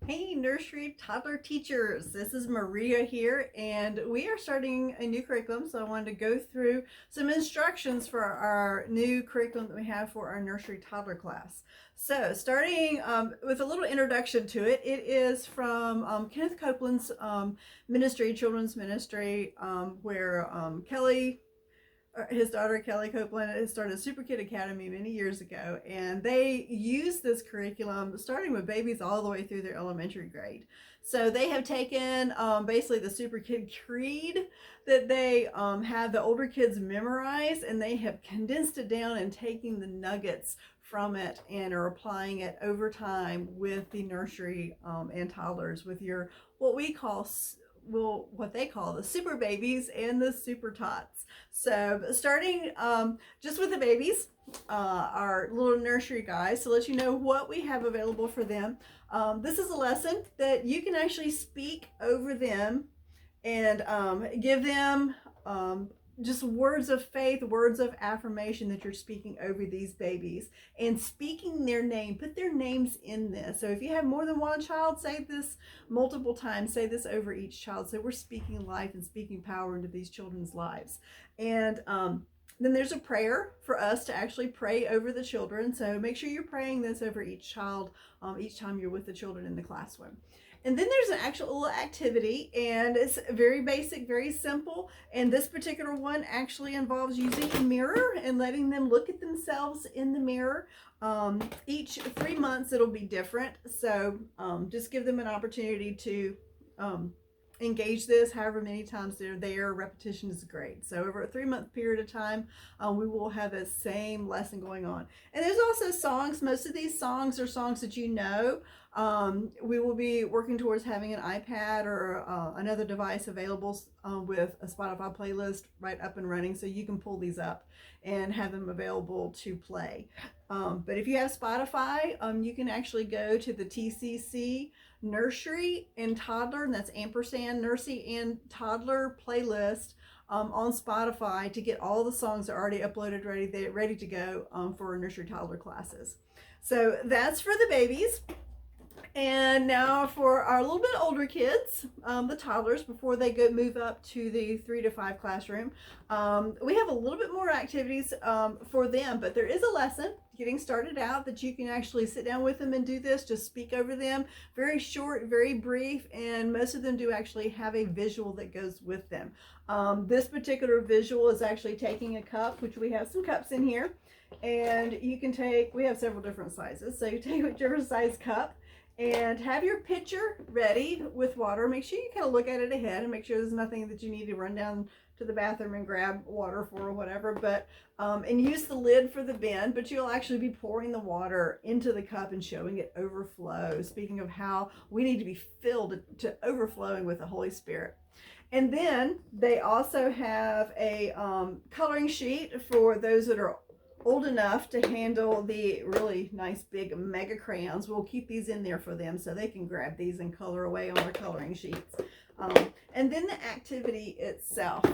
Hey, nursery toddler teachers. This is Maria here, and we are starting a new curriculum. So I wanted to go through some instructions for our new curriculum that we have for our nursery toddler class. So starting with a little introduction to it, it is from Kenneth Copeland's ministry, children's ministry, where Kelly, his daughter Kelly Copeland, has started Super Kid Academy many years ago, and they use this curriculum starting with babies all the way through their elementary grade. So they have taken basically the Super Kid Creed that they have the older kids memorize, and they have condensed it down and taking the nuggets from it and are applying it over time with the nursery and toddlers with your what they call the super babies and the super tots. So starting just with the babies, our little nursery guys, to let you know what we have available for them. This is a lesson that you can actually speak over them and give them just words of faith, words of affirmation that you're speaking over these babies and speaking their name. Put their names in this. So if you have more than one child, say this multiple times. Say this over each child. So we're speaking life and speaking power into these children's lives. And then there's a prayer for us to actually pray over the children. So make sure you're praying this over each child each time you're with the children in the classroom. And then there's an actual little activity, and it's very basic, very simple. And this particular one actually involves using a mirror and letting them look at themselves in the mirror. Each 3 months it'll be different. So just give them an opportunity to engage this however many times they're there. Repetition is great. So over a 3-month period of time, we will have the same lesson going on. And there's also songs. Most of these songs are songs that you know. We will be working towards having an iPad or another device available with a Spotify playlist right up and running, so you can pull these up and have them available to play. But if you have Spotify, you can actually go to the TCC Nursery and Toddler, and that's ampersand Nursery and Toddler playlist on Spotify to get all the songs that are already uploaded, ready to go for nursery toddler classes. So that's for the babies. And now for our little bit older kids, the toddlers, before they move up to the 3 to 5 classroom, we have a little bit more activities for them, but there is a lesson getting started out that you can actually sit down with them and do this. Just speak over them. Very short, very brief, and most of them do actually have a visual that goes with them. This particular visual is actually taking a cup, which we have some cups in here, and you can take, we have several different sizes, so you take whichever size cup, and have your pitcher ready with water. Make sure you kind of look at it ahead and make sure there's nothing that you need to run down to the bathroom and grab water for or whatever. But and use the lid for the bin, but you'll actually be pouring the water into the cup and showing it overflow. Speaking of how we need to be filled to overflowing with the Holy Spirit. And then they also have a coloring sheet for those that are old enough to handle the really nice big mega crayons. We'll keep these in there for them so they can grab these and color away on their coloring sheets. And then the activity itself.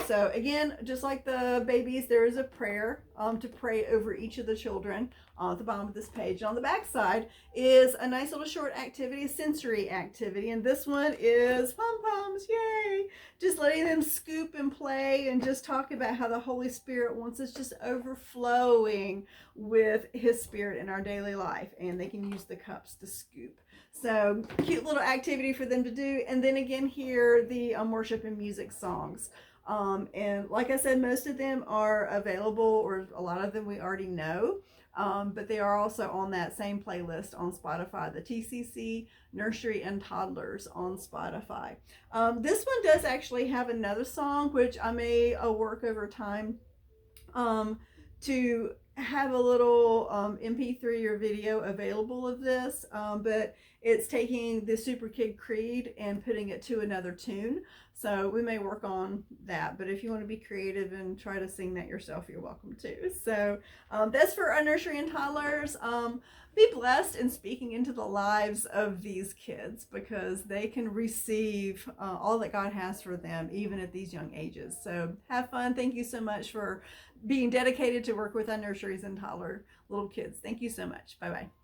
So again, just like the babies, there is a prayer to pray over each of the children at the bottom of this page. And on the back side is a nice little short activity, sensory activity. And this one is pom-poms, yay! Just letting them scoop and play and just talk about how the Holy Spirit wants us just overflowing with His Spirit in our daily life. And they can use the cups to scoop. So cute little activity for them to do. And then again here, the worship and music songs. And like I said, most of them are available, or a lot of them we already know. But they are also on that same playlist on Spotify, the TCC Nursery and Toddlers on Spotify. This one does actually have another song, which I may work over time to have a little MP3 or video available of this, but it's taking the Super Kid Creed and putting it to another tune. So we may work on that, but if you want to be creative and try to sing that yourself, you're welcome to. So that's for our nursery and toddlers. Be blessed in speaking into the lives of these kids, because they can receive all that God has for them, even at these young ages. So have fun. Thank you so much for being dedicated to work with our nurseries and toddler little kids. Thank you so much. Bye-bye.